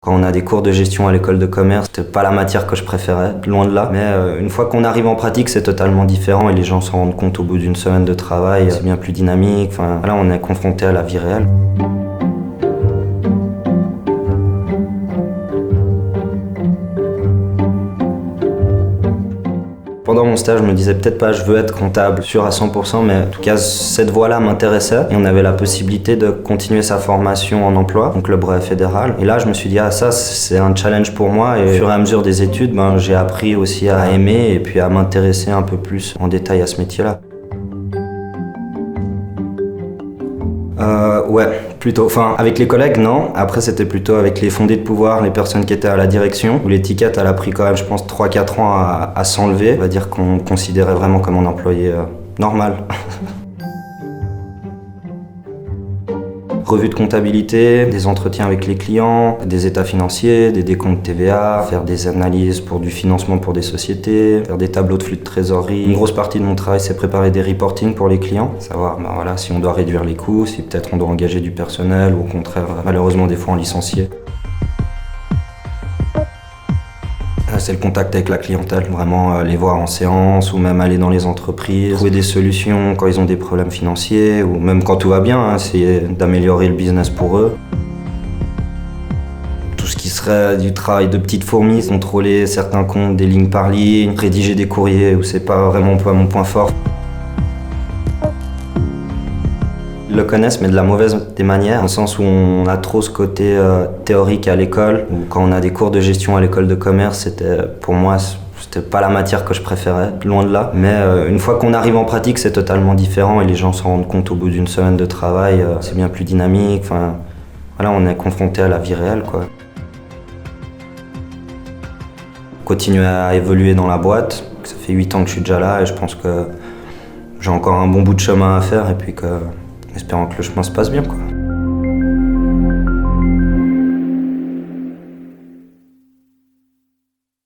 Quand on a des cours de gestion à l'école de commerce, c'était pas la matière que je préférais, loin de là. Mais une fois qu'on arrive en pratique, c'est totalement différent et les gens s'en rendent compte au bout d'une semaine de travail. C'est bien plus dynamique. Enfin, là, on est confronté à la vie réelle. Pendant mon stage, je me disais peut-être pas je veux être comptable sûr à 100%, mais en tout cas cette voie-là m'intéressait et on avait la possibilité de continuer sa formation en emploi, donc le brevet fédéral. Et là, je me suis dit ça c'est un challenge pour moi et au fur et à mesure des études, j'ai appris aussi à aimer et puis à m'intéresser un peu plus en détail à ce métier-là. Ouais, plutôt. Enfin, avec les collègues, non. Après, c'était plutôt avec les fondés de pouvoir, les personnes qui étaient à la direction, où l'étiquette, elle a pris quand même, je pense, 3-4 ans à s'enlever. On va dire qu'on me considérait vraiment comme un employé normal. Revue de comptabilité, des entretiens avec les clients, des états financiers, des décomptes TVA, faire des analyses pour du financement pour des sociétés, faire des tableaux de flux de trésorerie. Une grosse partie de mon travail, c'est préparer des reportings pour les clients, savoir si on doit réduire les coûts, si peut-être on doit engager du personnel ou au contraire, malheureusement des fois en licencier. C'est le contact avec la clientèle, vraiment les voir en séance ou même aller dans les entreprises, trouver des solutions quand ils ont des problèmes financiers ou même quand tout va bien, essayer d'améliorer le business pour eux. Tout ce qui serait du travail de petite fourmi, contrôler certains comptes, des lignes par ligne, rédiger des courriers où c'est pas vraiment mon point fort. Ils le connaissent, mais de la mauvaise des manières, dans le sens où on a trop ce côté théorique à l'école, ou quand on a des cours de gestion à l'école de commerce, pour moi, c'était pas la matière que je préférais, loin de là. Mais une fois qu'on arrive en pratique, c'est totalement différent et les gens s'en rendent compte au bout d'une semaine de travail. C'est bien plus dynamique. Enfin, voilà, on est confronté à la vie réelle, quoi. Continuer à évoluer dans la boîte. Ça fait 8 ans que je suis déjà là et je pense que j'ai encore un bon bout de chemin à faire et puis espérant que le chemin se passe bien, quoi.